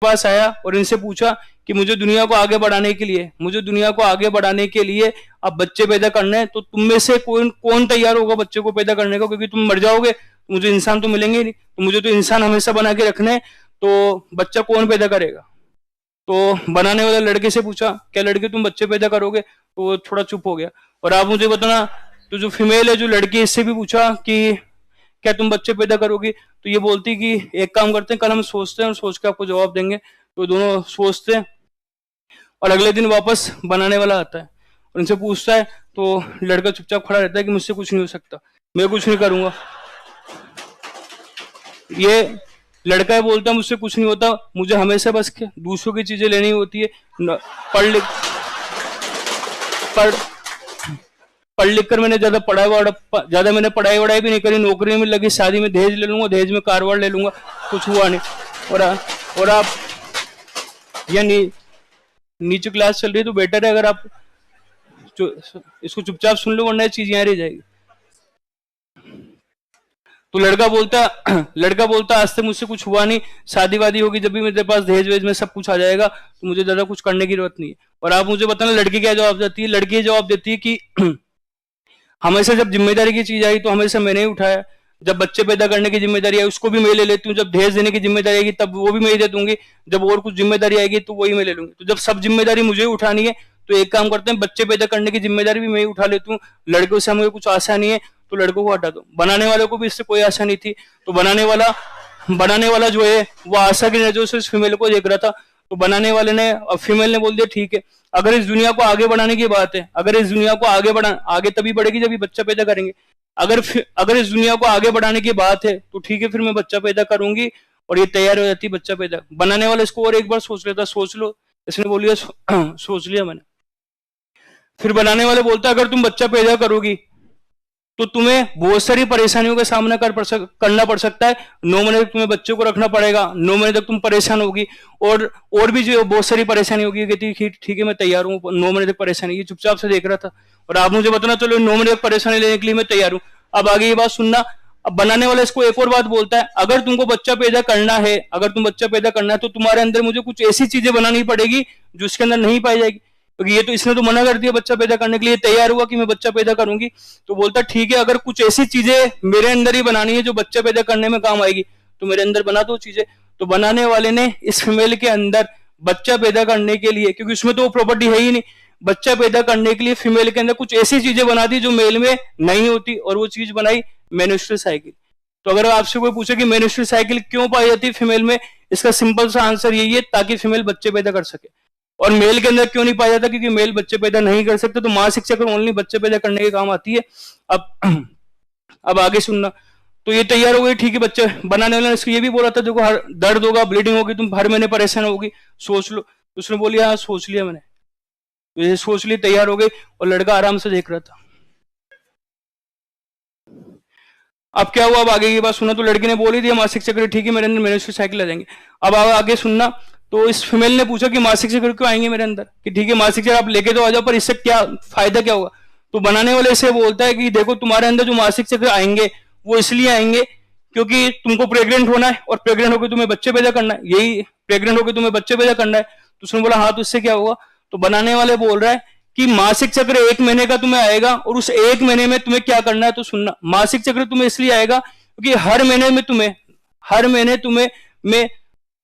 पास आया और इनसे पूछा कि मुझे दुनिया को आगे बढ़ाने के लिए अब बच्चे पैदा करने हैं, तो तुम में से कौन तैयार होगा बच्चे को पैदा करने को, क्योंकि तुम मर जाओगे, मुझे इंसान तो मिलेंगे ही नहीं, तो मुझे तो इंसान हमेशा बना के रखने हैं, तो बच्चा कौन पैदा करेगा। तो बनाने वाले लड़के से पूछा, क्या लड़के तुम बच्चे पैदा करोगे, तो वो थोड़ा चुप हो गया। और आप मुझे बताना, तो जो फीमेल है, जो लड़की, इससे भी पूछा कि क्या तुम बच्चे पैदा करोगी, तो ये बोलती कि एक काम करते हैं, कल हम सोचते हैं और सोच के आपको जवाब देंगे। तो दोनों सोचते हैं और अगले दिन वापस बनाने वाला आता है और इनसे पूछता है, तो लड़का चुपचाप खड़ा रहता है कि मुझसे कुछ नहीं हो सकता, मैं कुछ नहीं करूंगा। ये लड़का है, बोलता है मुझसे कुछ नहीं होता, मुझे हमेशा बस दूसरों की चीजें लेनी होती है, पढ़ लिख पढ़ पढ़ लिख कर मैंने ज्यादा मैंने पढ़ाई वढ़ाई भी नहीं करी, नौकरी में लगी, शादी में दहेज ले लूंगा, दहेज में कार वार ले लूंगा, कुछ हुआ नहीं। और आप या नीचे क्लास चल रही है, तो बेटर है अगर आप इसको चुपचाप सुन लो, वरना चीज यहाँ रह जाएगी। तो लड़का बोलता आज तक मुझसे कुछ हुआ नहीं, शादी वादी होगी जब भी मेरे पास दहेज वेज में सब कुछ आ जाएगा, तो मुझे ज्यादा कुछ करने की जरूरत नहीं है। और आप मुझे बताना लड़की क्या जवाब देती है। लड़की जवाब देती है कि हमेशा जब जिम्मेदारी की चीज आई तो हमेशा मैंने ही उठाया, जब बच्चे पैदा करने की जिम्मेदारी आई उसको भी मैं ले लेती हूँ, जब दहेज देने की जिम्मेदारी आएगी तब वो भी मैं ही दे दूंगी, जब और कुछ जिम्मेदारी आएगी तो वही मैं ले लूंगी। तो जब सब जिम्मेदारी मुझे ही उठानी है, तो एक काम करते हैं, बच्चे पैदा करने की जिम्मेदारी भी मैं ही उठा लेती हूँ, लड़कों से हमें कुछ आशा नहीं है, तो लड़कों को हटा दो। बनाने वालों को भी इससे कोई आशा नहीं थी, तो बनाने वाला जो है वो आशा की नजरों से इस फीमेल को देख रहा था। तो बनाने वाले ने और फीमेल ने बोल दिया ठीक है, अगर इस दुनिया को आगे बढ़ाने की बात है, अगर इस दुनिया को आगे तभी बढ़ेगी जब ये बच्चा पैदा करेंगे, अगर इस दुनिया को आगे बढ़ाने की बात है तो ठीक है, फिर मैं बच्चा पैदा करूंगी। और ये तैयार हो जाती है बच्चा पैदा। बनाने वाले इसको और एक बार सोच लेता, सोच लो, इसने बोल लिया सोच लिया मैंने। फिर बनाने वाले बोलता अगर तुम बच्चा पैदा करोगी तो तुम्हें बहुत सारी परेशानियों का सामना करना पड़ सकता है। 9 महीने तक तुम्हें बच्चे को रखना पड़ेगा, 9 महीने तक तुम परेशान होगी, और भी जो बहुत सारी परेशानी होगी। कहती ठीक है मैं तैयार हूँ, 9 महीने तक परेशानी। ये चुपचाप से देख रहा था और आप मुझे बताना चलो 9 महीने तक परेशानी लेने के लिए मैं तैयार हूँ। अब आगे ये बात सुनना। अब बनाने वाला इसको एक और बात बोलता है, अगर तुमको बच्चा पैदा करना है, तो तुम्हारे अंदर मुझे कुछ ऐसी चीजें बनानी पड़ेगी जो इसके अंदर नहीं पाई जाएगी, क्योंकि ये तो इसने तो मना कर दिया बच्चा पैदा करने के लिए, तैयार हुआ कि मैं बच्चा पैदा करूंगी। तो बोलता ठीक है, अगर कुछ ऐसी चीजें मेरे अंदर ही बनानी है जो बच्चा पैदा करने में काम आएगी, तो मेरे अंदर बना दो चीजें। तो बनाने वाले ने इस फीमेल के अंदर बच्चा पैदा करने के लिए, क्योंकि उसमें तो वो प्रॉपर्टी है ही नहीं, बच्चा पैदा करने के लिए फीमेल के अंदर कुछ ऐसी चीजें बना दी जो मेल में नहीं होती, और वो चीज बनाई मेन्स्ट्रुअल साइकिल। तो अगर आपसे कोई पूछे कि मेन्स्ट्रुअल साइकिल क्यों पाई जाती है फीमेल में, इसका सिंपल सा आंसर यही है, ताकि फीमेल बच्चे पैदा कर सके। और मेल के अंदर क्यों नहीं पाया जाता, क्योंकि मेल बच्चे पैदा नहीं कर सकते, तो मासिक चक्र ओनली बच्चे पैदा करने के काम आती है। अब आगे सुनना। तो ये तैयार हो गई, ठीक है, बच्चे बनाने वाले ने इसको ये भी बोला था देखो हर दर्द होगा, ब्लीडिंग होगी, तुम हर महीने परेशान होगी, सोच लो। उसने बोली हाँ सोच लिया मैंने, तो ये सोच ली, तैयार हो गई, और लड़का आराम से देख रहा था। अब क्या हुआ, अब आगे की बात सुना। तो लड़की ने बोली थी मासिक चक्र ठीक है मेरे अंदर मेन्स्ट्रुअल साइकिल आ जाएंगे। अब आगे सुनना। तो इस फीमेल ने पूछा कि मासिक चक्र क्यों आएंगे मेरे अंदर, कि ठीक है मासिक चक्र आप लेके तो आ जाओ, पर इससे क्या फायदा क्या होगा। तो बनाने वाले से बोलता है कि देखो तुम्हारे अंदर जो मासिक चक्र आएंगे वो इसलिए आएंगे क्योंकि तुमको प्रेग्नेंट होना है, और प्रेग्नेंट होकर तुम्हें बच्चे पैदा करना है, यही प्रेग्नेंट होकर तुम्हें बच्चे पैदा करना है। तो उसने बोला हाँ, तो इससे क्या होगा। तो बनाने वाले बोल रहा है कि मासिक चक्र 1 महीने का तुम्हें आएगा, और उस 1 महीने में तुम्हें क्या करना है। तो सुनना, मासिक चक्र तुम्हें इसलिए आएगा क्योंकि हर महीने तुम्हें मैं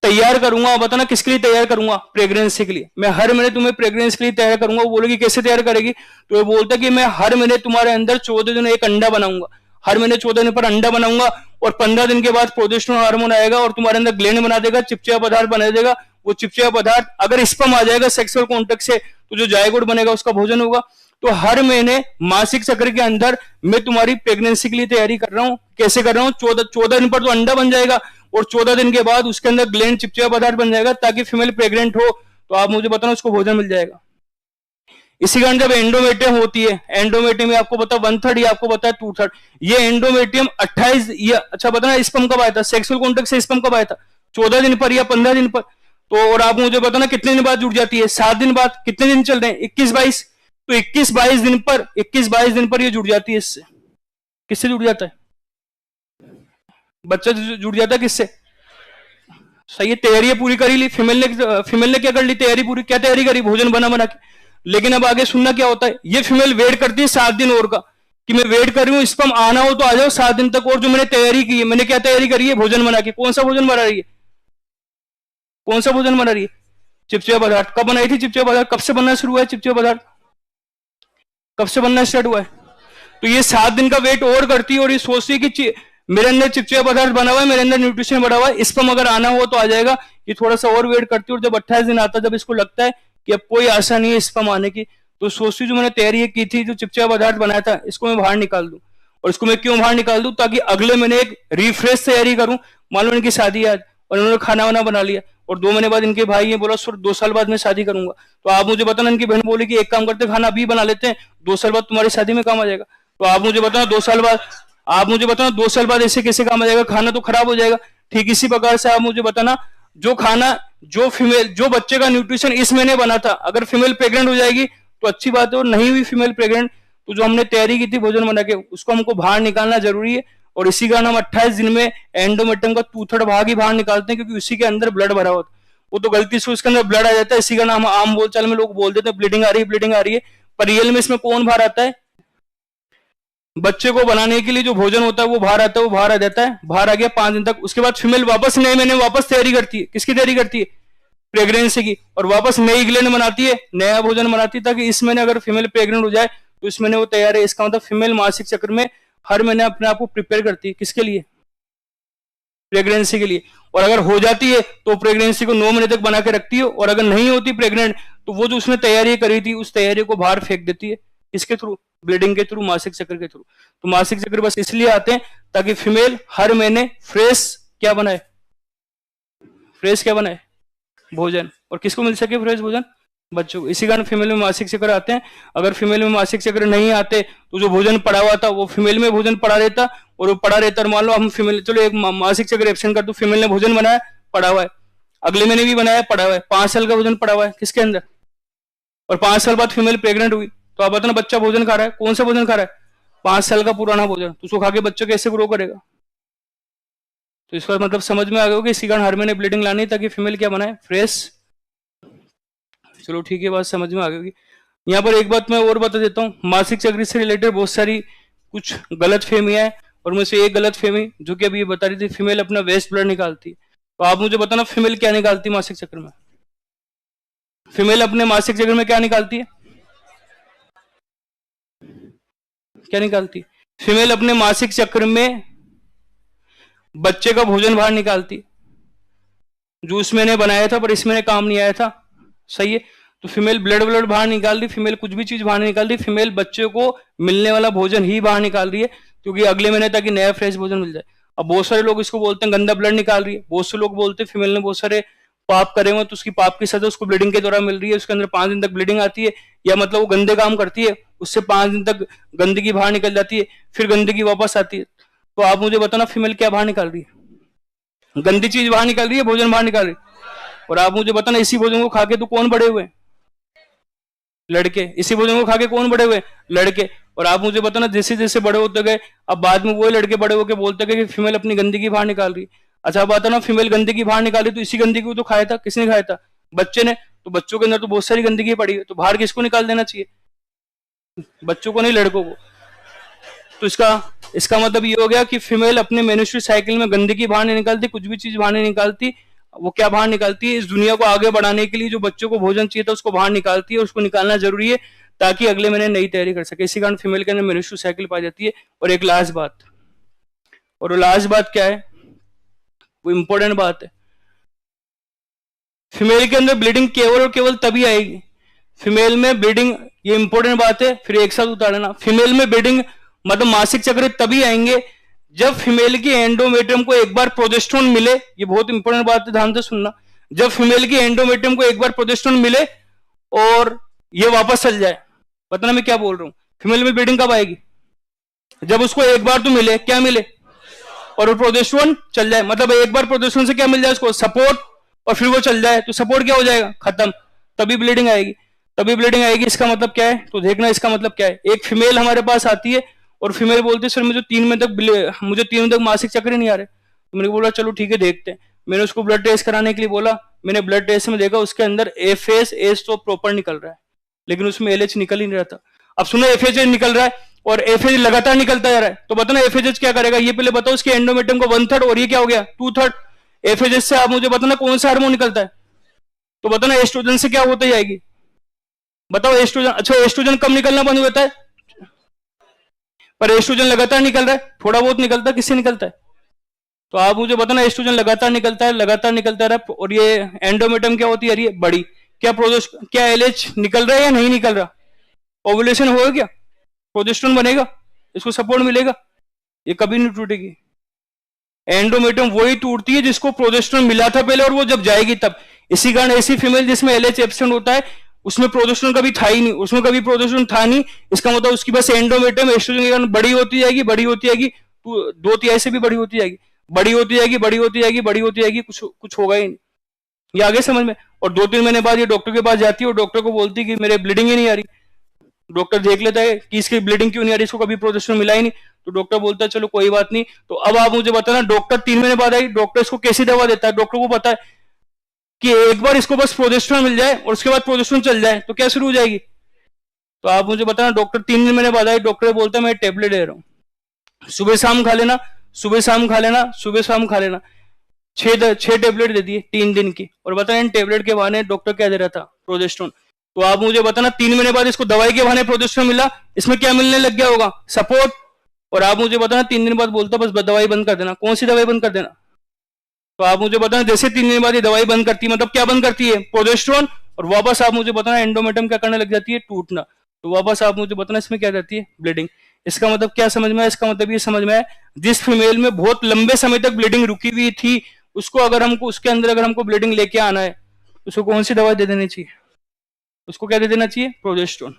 तैयार करूंगा। बताना किसके लिए तैयार करूंगा, प्रेगनेंसी के लिए। मैं हर महीने तुम्हें प्रेगनेंसी के लिए तैयार करूंगा। वो बोलेगी कैसे तैयार करेगी, तो वो बोलता कि मैं हर महीने तुम्हारे अंदर 14 दिन एक अंडा बनाऊंगा, हर महीने 14 दिन पर अंडा बनाऊंगा, और 15 दिन के बाद प्रोजेस्टेरोन हार्मोन आएगा और तुम्हारे अंदर ग्लैंड बना देगा, चिपचिपा पदार्थ बना देगा। वो चिपचिपा पदार्थ अगर स्पर्म आ जाएगा सेक्सुअल कॉन्टेक्ट से, तो जो जायगोट बनेगा उसका भोजन होगा। तो हर महीने मासिक चक्र के अंदर मैं तुम्हारी प्रेगनेंसी के लिए तैयारी कर रहा हूं। कैसे कर रहा हूं, 14 दिन पर तो अंडा बन जाएगा, और 14 दिन के बाद उसके अंदर ग्लैंड चिपचिपा पदार्थ बन जाएगा, ताकि फीमेल प्रेग्नेंट हो तो आप मुझे बताना उसको भोजन मिल जाएगा। इसी कारण जब एंडोमेट्रियम होती है, एंडोमेट्रियम में आपको पता 1/3, ये आपको पता है 2/3। ये एंडोमेट्रियम 28, ये अच्छा बताना स्पर्म कब आया था, सेक्सुअल कॉन्टेक्ट से स्पर्म कब आया था, 14 दिन पर या 15 दिन पर। तो और आप मुझे बताना कितने दिन बाद जुड़ जाती है, 7 दिन बाद। कितने दिन चल रहे हैं, 21-22, तो 21-22 दिन पर ये जुड़ जाती है। इससे किससे जुड़ जाता है, बच्चा जुड़ जाता है किससे, सही है, तैयारी पूरी करी ली फीमेल ने क्या कर ली, तैयारी पूरी, क्या तैयारी करी, भोजन बना बना के। लेकिन अब आगे सुनना क्या होता है, ये फीमेल वेट करती है 7 दिन और का, कि मैं वेट कर रही हूँ स्पर्म आना हो तो आ जाओ 7 दिन तक, और जो मैंने तैयारी की है, मैंने क्या तैयारी करी है, भोजन बना के। कौन सा भोजन बना रही है, कौन सा भोजन बना रही है, चिपचिपा पदार्थ। कब बनाई थी चिपचिपा पदार्थ, कब से बनना शुरू हुआ है चिपचिपा पदार्थ, कब से बनना स्टार्ट हुआ है। तो ये 7 दिन का वेट और करती है और ये सोचती है कि मेरे अंदर चिपचिपा पदार्थ बना हुआ है, मेरे अंदर न्यूट्रिशन बढ़ा हुआ है, स्पर्म अगर आना हो तो आ जाएगा। ये थोड़ा सा और वेट करती है और जब 28 दिन आता है, जब इसको लगता है कि अब कोई आशा नहीं है स्पर्म आने की, तो सोचती जो मैंने तैयारी की थी, जो चिपचिपा पदार्थ बनाया था, इसको मैं बाहर निकाल दूं। और इसको मैं क्यों बाहर निकाल दूं, ताकि अगले महीने एक रिफ्रेश तैयारी करूं। मान लो इनकी शादी है आज और इन्होंने खाना वाना बना लिया और 2 महीने बाद इनके भाई ये बोला 2 साल बाद मैं शादी करूंगा, तो आप मुझे बताना, इनकी बहन बोली कि एक काम करते, खाना अभी बना लेते हैं, 2 साल बाद तुम्हारी शादी में काम आ जाएगा। तो आप मुझे बताना 2 साल बाद, आप मुझे बताना 2 साल बाद ऐसे कैसे काम आ जाएगा, खाना तो खराब हो जाएगा। ठीक इसी प्रकार से आप मुझे बताना, जो खाना, जो फीमेल, जो बच्चे का न्यूट्रिशन इस महीने बना था, अगर फीमेल प्रेग्नेंट हो जाएगी तो अच्छी बात है, और नहीं हुई फीमेल प्रेग्नेंट, तो जो हमने तैयारी की थी भोजन बना के, उसको हमको बाहर निकालना जरूरी है। और इसी कारण हम 28 दिन में एंडोमेट्रियम का 2/3 भाग ही बाहर निकालते हैं, क्योंकि उसी के अंदर ब्लड भरा होता है। वो तो गलती से उसके अंदर ब्लड आ जाता है, इसी कारण हम आम बोलचाल में लोग बोल देते हैं ब्लीडिंग आ रही है, ब्लीडिंग आ रही है। पर रियल में इसमें कौन बाहर आता है, बच्चे को बनाने के लिए जो भोजन होता है वो बाहर आता है, वो बाहर आ जाता है, बाहर आ गया 5 दिन तक। उसके बाद फीमेल वापस नए महीने वापस तैयारी करती है, किसकी तैयारी करती है, प्रेगनेंसी की, और वापस नई ग्लैंड बनाती है, नया भोजन बनाती है, ताकि इस महीने अगर फीमेल प्रेग्नेंट हो जाए तो इस महीने वो तैयार है। इसका मतलब फीमेल मासिक चक्र में हर महीने अपने आप को प्रिपेयर करती है, किसके लिए, प्रेगनेंसी के लिए। और अगर हो जाती है तो प्रेगनेंसी को 9 महीने तक बना के रखती है, और अगर नहीं होती प्रेग्नेंट तो वो जो उसने तैयारी करी थी उस तैयारी को बाहर फेंक देती है, किसके थ्रू, ब्लीडिंग के थ्रू, मासिक चक्र के थ्रू। तो मासिक चक्र बस इसलिए आते हैं ताकि फीमेल हर महीने फ्रेश क्या बनाए, फ्रेश क्या बनाए, भोजन। और किसको मिल सके फ्रेश भोजन, बच्चों को। इसी कारण फीमेल में मासिक चक्र आते हैं। अगर फीमेल में मासिक चक्र नहीं आते तो जो भोजन पड़ा हुआ था वो फीमेल में भोजन पड़ा रहता, और वो पड़ा रहता, मान लो हम फीमेल, चलो एक मासिक चक्र एब्सेंट कर दो, फीमेल ने भोजन बनाया पड़ा हुआ है, अगले महीने भी बनाया पड़ा हुआ है, 5 साल का भोजन पड़ा हुआ है किसके अंदर, और 5 साल बाद फीमेल प्रेग्नेंट हुई, तो आप बताना बच्चा भोजन खा रहा है, कौन सा भोजन खा रहा है, 5 साल का पुराना भोजन, तो उसको खा के बच्चा कैसे ग्रो करेगा। तो इसका मतलब समझ में आ गया होगा, इसी कारण हर महीने ब्लीडिंग लानी ताकि फीमेल क्या बनाए, फ्रेश। चलो ठीक है, बात समझ में आ गई। यहाँ पर एक बात मैं और बता देता हूँ, मासिक चक्र से रिलेटेड बहुत सारी कुछ गलत फहमियां है, और मुझे से एक गलत फहमी जो कि अभी ये बता रही थी, फीमेल अपना वेस्ट ब्लड निकालती है। तो आप मुझे बताना फीमेल क्या निकालती है मासिक चक्र में, फीमेल अपने मासिक चक्र में क्या निकालती है, क्या निकालती है, फीमेल अपने मासिक चक्र में बच्चे का भोजन बाहर निकालती, जो उस महीने बनाया था पर इस महीने काम नहीं आया था, सही है। तो फीमेल ब्लड बाहर निकाल दी, फीमेल कुछ भी चीज बाहर निकाल दी, फीमेल बच्चे को मिलने वाला भोजन ही बाहर निकाल रही है, क्योंकि अगले महीने ताकि नया फ्रेश भोजन मिल जाए। अब बहुत सारे लोग इसको बोलते हैं गंदा ब्लड निकाल रही है, बहुत से लोग बोलते हैं फीमेल ने बहुत सारे पाप करे हुए तो उसकी पाप की सजा उसको ब्लीडिंग के दौरान मिल रही है, उसके अंदर 5 दिन तक ब्लीडिंग आती है, या मतलब वो गंदे काम करती है, उससे 5 दिन तक गंदगी बाहर निकल जाती है, फिर गंदगी वापस आती है। तो आप मुझे बताना फीमेल क्या बाहर निकाल रही है, गंदी चीज बाहर निकाल रही है, भोजन बाहर निकाल रही है। और आप मुझे बताना इसी भोजन को खा के तो कौन बड़े हुए, लड़के, इसी भोजन को खा के कौन बड़े हुए, लड़के। और आप मुझे बताना जैसे जैसे बड़े होते गए, अब बाद में वो लड़के बड़े होकर बोलते गए कि फीमेल अपनी गंदगी बाहर निकाल रही। अच्छा बताना, फीमेल गंदगी बाहर निकाली तो इसी गंदगी को तो खाया था, किसने खाया था, बच्चे ने। तो बच्चों के अंदर तो बहुत सारी गंदगी पड़ी है, तो बाहर किसको निकाल देना चाहिए, बच्चों को नहीं, लड़कों को। तो इसका मतलब ये हो गया कि फीमेल अपने मेन्स्ट्रुअल साइकिल में गंदगी बाहर नहीं निकालती, कुछ भी चीज बाहर नहीं निकालती। वो क्या बाहर निकालती है, इस दुनिया को आगे बढ़ाने के लिए जो बच्चों को भोजन चाहिए था उसको बाहर निकालती है, उसको निकालना जरूरी है ताकि अगले महीने नई तैयारी कर सके। इसी कारण फीमेल के अंदर मेन्स्ट्रुअल साइकिल पाई जाती है। और एक लास्ट बात, और वो लास्ट बात क्या है, वो इंपॉर्टेंट बात है, फीमेल के अंदर ब्लीडिंग केवल और केवल तभी आएगी, फीमेल में ब्लीडिंग, ये इंपॉर्टेंट बात है, फिर एक साथ उतार लेना, फीमेल में ब्लीडिंग मतलब मासिक चक्र तभी आएंगे जब फीमेल की एंडोमेट्रियम को एक बार प्रोजेस्टेरोन मिले। ये बहुत इंपॉर्टेंट बात है, ध्यान से सुनना। जब फीमेल की एंडोमेट्रियम को एक बार प्रोजेस्टेरोन मिले और ये वापस चल जाए, पता ना मैं क्या बोल रहा हूं, फीमेल में ब्लीडिंग कब आएगी, जब उसको एक बार तो मिले, क्या मिले, और वो प्रोजेस्टेरोन चल जाए। मतलब एक बार प्रोजेस्टेरोन से क्या मिल जाए उसको, सपोर्ट, और फिर वो चल जाए तो सपोर्ट क्या हो जाएगा, खत्म, तभी ब्लीडिंग आएगी, तभी ब्लीडिंग आएगी। इसका मतलब क्या है, तो देखना इसका मतलब क्या है। एक फीमेल हमारे पास आती है और फीमेल बोलती है सर मुझे 3 महीने तक मासिक चक्र ही नहीं आ रहे। तो मैंने बोला चलो ठीक है देखते हैं। मैंने उसको ब्लड टेस्ट कराने के लिए बोला, मैंने ब्लड टेस्ट में देखा उसके अंदर एफएस एस तो प्रॉपर निकल रहा है, लेकिन उसमें एलएच निकल ही नहीं रहा था। अब सुनो, एफएच निकल रहा है और एफएच लगातार निकलता जा रहा है, तो बताना एफएच क्या करेगा, ये पहले बताओ। उसके एंडोमेट्रियम को 1/3 और ये क्या हो गया 2/3। एफएच से आप मुझे बताना कौन सा हार्मोन निकलता है, तो बताना एस्ट्रोजन से क्या होते जाएगी, बताओ एस्ट्रोजन। अच्छा, एस्ट्रोजन कब निकलना बंद होता है, पर एस्ट्रोजन लगातार निकल रहा है, थोड़ा बहुत निकलता है, किससे निकलता है, तो आप मुझे बताना एस्ट्रोजन लगातार निकलता है, लगातार निकलता रहा, और ये एंडोमेट्रियम क्या होती है, ये बड़ी, क्या क्या एलएच निकल रहा है या नहीं निकल रहा, ओवुलेशन होगा क्या, प्रोजेस्टेरोन बनेगा, इसको सपोर्ट मिलेगा, ये कभी नहीं टूटेगी। एंडोमेट्रियम वही टूटती है जिसको प्रोजेस्टेरोन मिला था पहले, और वो जब जाएगी तब। इसी कारण ऐसी फीमेल जिसमें एलएच एब्सेंट होता है उसमें प्रोजेस्टेरोन कभी था ही नहीं, उसमें कभी प्रोजेस्टेरोन था नहीं, इसका मतलब उसकी बस एंडोमेट्रियम एस्ट्रोजन के कारण बड़ी होती जाएगी, बड़ी होती जाएगी, 2 तिहाई से भी बड़ी होती जाएगी, बड़ी होती जाएगी, बड़ी होती जाएगी, बड़ी होती जाएगी, कुछ होगा ही नहीं। ये आगे समझ में। और 2-3 महीने बाद ये डॉक्टर के पास जाती है और डॉक्टर को बोलती है कि मेरे ब्लीडिंग ही नहीं आ रही। डॉक्टर देख लेता है कि इसकी ब्लीडिंग क्यों नहीं आ रही, इसको कभी प्रोजेस्टेरोन मिला ही नहीं, तो डॉक्टर बोलता है चलो कोई बात नहीं। तो अब आप मुझे बताना, डॉक्टर 3 महीने बाद आई, डॉक्टर इसको कैसी दवा देता है, डॉक्टर को पता है कि एक बार इसको बस प्रोजेस्टेरोन मिल जाए और उसके बाद प्रोजेस्टेरोन चल जाए तो क्या शुरू हो जाएगी। तो आप मुझे बताना, डॉक्टर 3 महीने बाद आई, डॉक्टर बोलता है मैं टेबलेट दे रहा हूँ, सुबह शाम खा लेना, सुबह शाम खा लेना, सुबह शाम खा लेना। 6 टेबलेट दे दिए 3 दिन की, और बताना इन टेबलेट के बहाने डॉक्टर क्या दे रहा था, प्रोजेस्टेरोन। तो आप मुझे बताना 3 महीने बाद इसको दवाई के बहाने प्रोजेस्टेरोन मिला, इसमें क्या मिलने लग गया होगा, सपोर्ट। और आप मुझे बताना 3 दिन बाद बोलता बस दवाई बंद कर देना, कौन सी दवाई बंद कर देना, तो आप मुझे बताना जैसे 3 दिन बाद ये दवाई बंद करती है, मतलब क्या बंद करती है, प्रोजेस्टेरोन, और वापस आप मुझे बताना एंडोमेट्रियम क्या करने लग जाती है, टूटना। तो वापस आप मुझे बताना इसमें क्या रहती है, ब्लीडिंग। इसका मतलब क्या समझ में आया, इसका मतलब ये समझ में आया, जिस फीमेल में बहुत लंबे समय तक ब्लीडिंग रुकी हुई थी, उसको अगर हमको उसके अंदर अगर हमको ब्लीडिंग लेके आना है, उसको कौन सी दवाई दे देनी चाहिए, उसको क्या दे देना चाहिए, प्रोजेस्टेरोन।